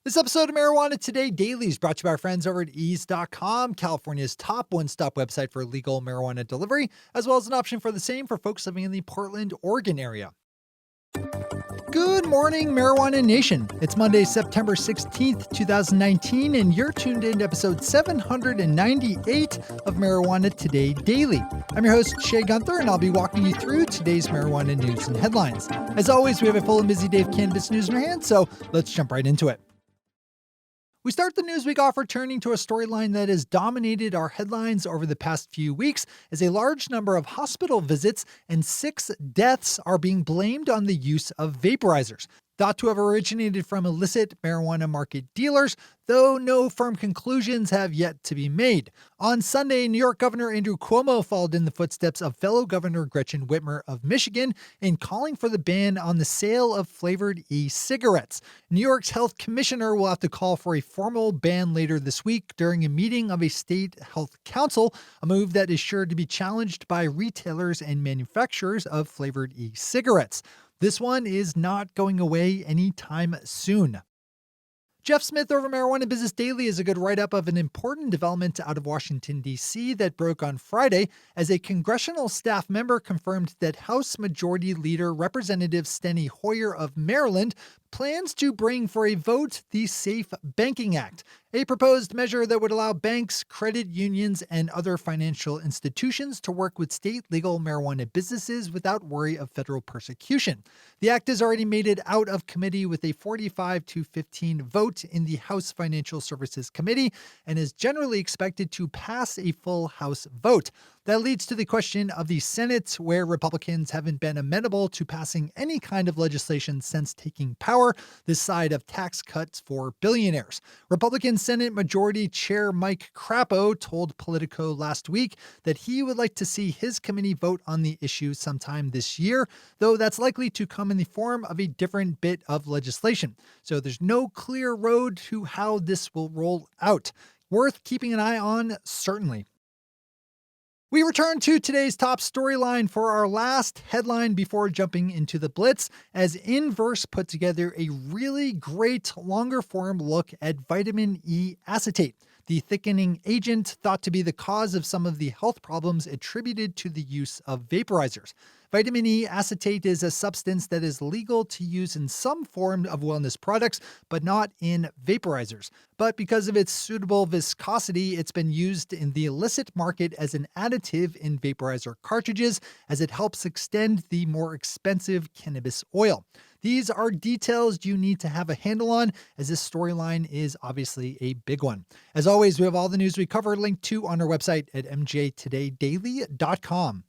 This episode of Marijuana Today Daily is brought to you by our friends over at ease.com, California's top one-stop website for legal marijuana delivery, as well as an option for the same for folks living in the Portland, Oregon area. Good morning, Marijuana Nation. It's Monday, September 16th, 2019, and you're tuned in to episode 798 of Marijuana Today Daily. I'm your host, Shay Gunther, and I'll be walking you through today's marijuana news and headlines. As always, we have a full and busy day of cannabis news in our hands, so let's jump right into it. We start the news week off returning to a storyline that has dominated our headlines over the past few weeks, as a large number of hospital visits and 6 deaths are being blamed on the use of vaporizers, thought to have originated from illicit marijuana market dealers, though no firm conclusions have yet to be made. On Sunday, New York Governor Andrew Cuomo followed in the footsteps of fellow Governor Gretchen Whitmer of Michigan in calling for the ban on the sale of flavored e-cigarettes. New York's health commissioner will have to call for a formal ban later this week during a meeting of a state health council, a move that is sure to be challenged by retailers and manufacturers of flavored e-cigarettes. This one is not going away anytime soon. Jeff Smith over Marijuana Business Daily is a good write-up of an important development out of Washington, D.C. that broke on Friday as a congressional staff member confirmed that House Majority Leader Representative Steny Hoyer of Maryland plans to bring for a vote the Safe Banking Act, a proposed measure that would allow banks, credit unions, and other financial institutions to work with state legal marijuana businesses without worry of federal persecution. The act has already made it out of committee with a 45-15 vote in the House Financial Services Committee and is generally expected to pass a full House vote. That leads to the question of the Senate, where Republicans haven't been amenable to passing any kind of legislation since taking power, this side of tax cuts for billionaires. Republican Senate Majority Chair Mike Crapo told Politico last week that he would like to see his committee vote on the issue sometime this year, though that's likely to come in the form of a different bit of legislation. So there's no clear road to how this will roll out. Worth keeping an eye on, certainly. We return to today's top storyline for our last headline before jumping into the Blitz, as Inverse put together a really great longer form look at vitamin E acetate, the thickening agent thought to be the cause of some of the health problems attributed to the use of vaporizers. Vitamin E acetate is a substance that is legal to use in some form of wellness products, but not in vaporizers. But because of its suitable viscosity, it's been used in the illicit market as an additive in vaporizer cartridges, as it helps extend the more expensive cannabis oil. These are details you need to have a handle on, as this storyline is obviously a big one. As always, we have all the news we cover linked to on our website at mjtodaydaily.com.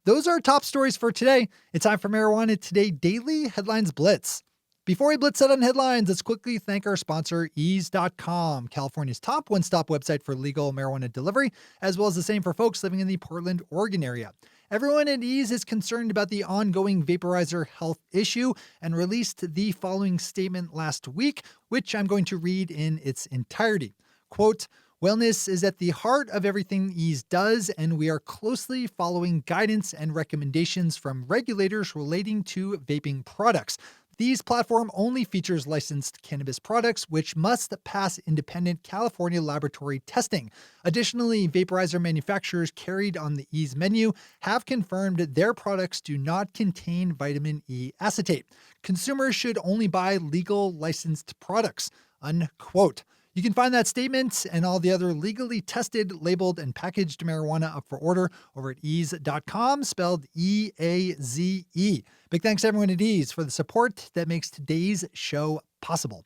Those are our top stories for today. It's time for Marijuana Today Daily Headlines Blitz. Before we blitz out on headlines, let's quickly thank our sponsor, ease.com, California's top one-stop website for legal marijuana delivery, as well as the same for folks living in the Portland, Oregon area. Everyone at Ease is concerned about the ongoing vaporizer health issue and released the following statement last week, which I'm going to read in its entirety. Quote, "Wellness is at the heart of everything Ease does, and we are closely following guidance and recommendations from regulators relating to vaping products. These platform only features licensed cannabis products, which must pass independent California laboratory testing. Additionally, vaporizer manufacturers carried on the Ease menu have confirmed their products do not contain vitamin E acetate. Consumers should only buy legal licensed products." Unquote. You can find that statement and all the other legally tested, labeled, and packaged marijuana up for order over at ease.com, spelled E-A-Z-E. Big thanks to everyone at Ease for the support that makes today's show possible.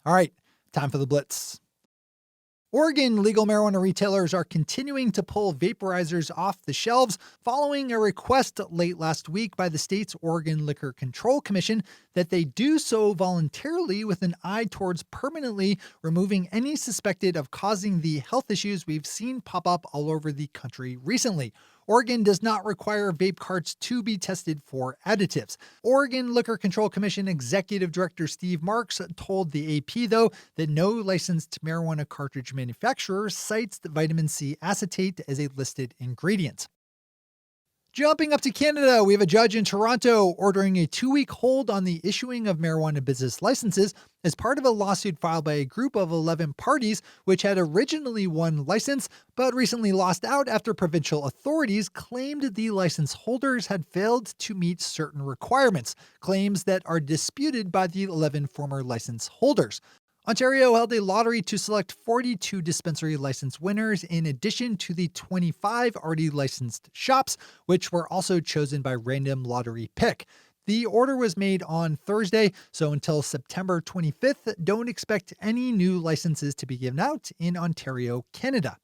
All right, time for the Blitz. Oregon legal marijuana retailers are continuing to pull vaporizers off the shelves following a request late last week by the state's Oregon Liquor Control Commission that they do so voluntarily with an eye towards permanently removing any suspected of causing the health issues we've seen pop up all over the country recently. Oregon does not require vape carts to be tested for additives. Oregon Liquor Control Commission Executive Director Steve Marks told the AP, though, that no licensed marijuana cartridge manufacturer cites the vitamin C acetate as a listed ingredient. Jumping up to Canada, we have a judge in Toronto ordering a 2-week hold on the issuing of marijuana business licenses as part of a lawsuit filed by a group of 11 parties, which had originally won license, but recently lost out after provincial authorities claimed the license holders had failed to meet certain requirements, claims that are disputed by the 11 former license holders. Ontario held a lottery to select 42 dispensary license winners in addition to the 25 already licensed shops, which were also chosen by random lottery pick. The order was made on Thursday, so until September 25th, don't expect any new licenses to be given out in Ontario, Canada.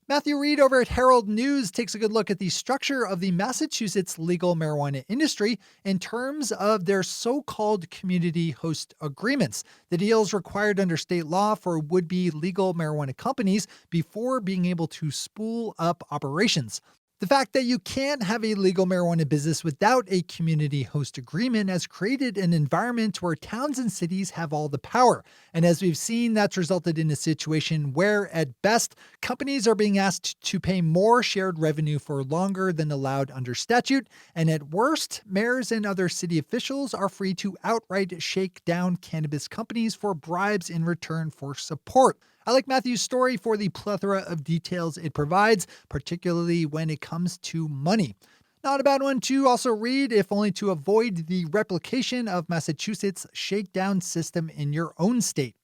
Matthew Reed over at Herald News takes a good look at the structure of the Massachusetts legal marijuana industry in terms of their so-called community host agreements, the deals required under state law for would-be legal marijuana companies before being able to spool up operations. The fact that you can't have a legal marijuana business without a community host agreement has created an environment where towns and cities have all the power. And as we've seen, that's resulted in a situation where, at best, companies are being asked to pay more shared revenue for longer than allowed under statute. And at worst, mayors and other city officials are free to outright shake down cannabis companies for bribes in return for support. I like Matthew's story for the plethora of details it provides, particularly when it comes to money. Not a bad one to also read, if only to avoid the replication of Massachusetts' shakedown system in your own state.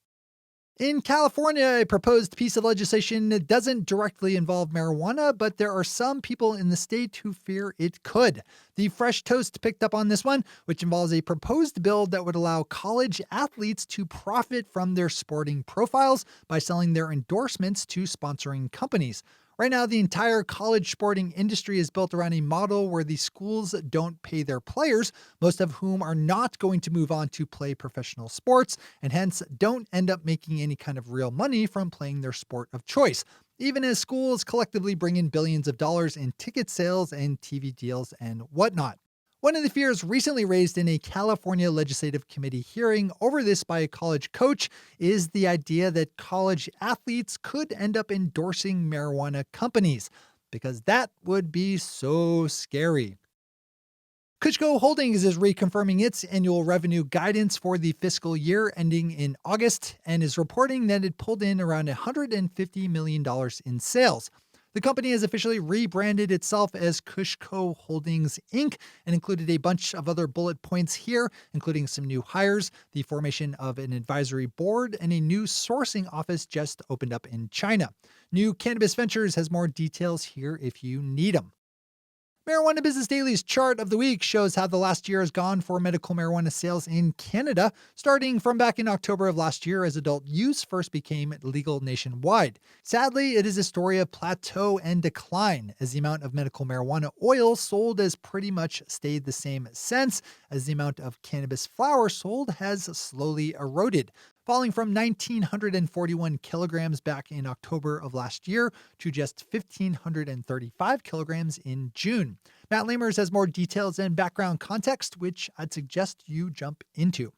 In California, a proposed piece of legislation doesn't directly involve marijuana, but there are some people in the state who fear it could. The Fresh Toast picked up on this one, which involves a proposed bill that would allow college athletes to profit from their sporting profiles by selling their endorsements to sponsoring companies. Right now, the entire college sporting industry is built around a model where the schools don't pay their players, most of whom are not going to move on to play professional sports, and hence don't end up making any kind of real money from playing their sport of choice, even as schools collectively bring in billions of dollars in ticket sales and TV deals and whatnot. One of the fears recently raised in a California Legislative Committee hearing over this by a college coach is the idea that college athletes could end up endorsing marijuana companies, because that would be so scary. Kushko Holdings is reconfirming its annual revenue guidance for the fiscal year ending in August and is reporting that it pulled in around $150 million in sales. The company has officially rebranded itself as Kushko Holdings, Inc., and included a bunch of other bullet points here, including some new hires, the formation of an advisory board, and a new sourcing office just opened up in China. New Cannabis Ventures has more details here if you need them. Marijuana Business Daily's chart of the week shows how the last year has gone for medical marijuana sales in Canada, starting from back in October of last year as adult use first became legal nationwide. Sadly, it is a story of plateau and decline, as the amount of medical marijuana oil sold has pretty much stayed the same since, as the amount of cannabis flower sold has slowly eroded, falling from 1,941 kilograms back in October of last year to just 1,535 kilograms in June. Matt Lamers has more details and background context, which I'd suggest you jump into.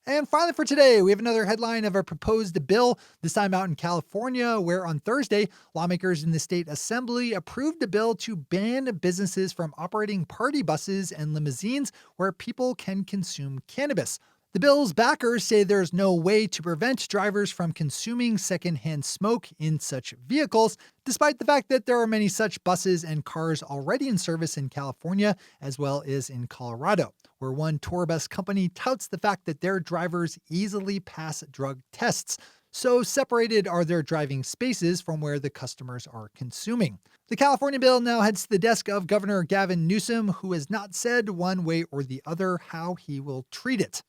And finally for today, we have another headline of a proposed bill, this time out in California, where on Thursday, lawmakers in the state assembly approved a bill to ban businesses from operating party buses and limousines where people can consume cannabis. The bill's backers say there's no way to prevent drivers from consuming secondhand smoke in such vehicles, despite the fact that there are many such buses and cars already in service in California, as well as in Colorado, where one tour bus company touts the fact that their drivers easily pass drug tests. So separated are their driving spaces from where the customers are consuming. The California bill now heads to the desk of Governor Gavin Newsom, who has not said one way or the other how he will treat it.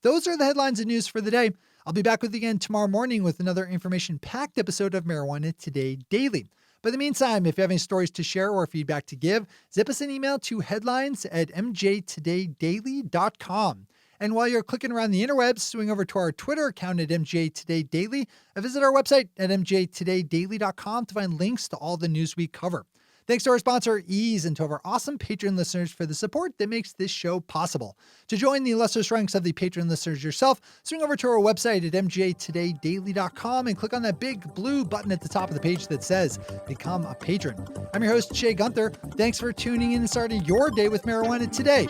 Those are the headlines and news for the day. I'll be back with you again tomorrow morning with another information-packed episode of Marijuana Today Daily. But in the meantime, if you have any stories to share or feedback to give, zip us an email to headlines@mjtodaydaily.com. And while you're clicking around the interwebs, swing over to our Twitter account at mjtodaydaily and visit our website at mjtodaydaily.com to find links to all the news we cover. Thanks to our sponsor, Ease, and to our awesome Patreon listeners for the support that makes this show possible. To join the illustrious ranks of the Patreon listeners yourself, swing over to our website at mgatodaydaily.com and click on that big blue button at the top of the page that says Become a Patron. I'm your host, Shay Gunther. Thanks for tuning in and starting your day with marijuana today.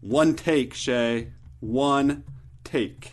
One take, Shay. One take.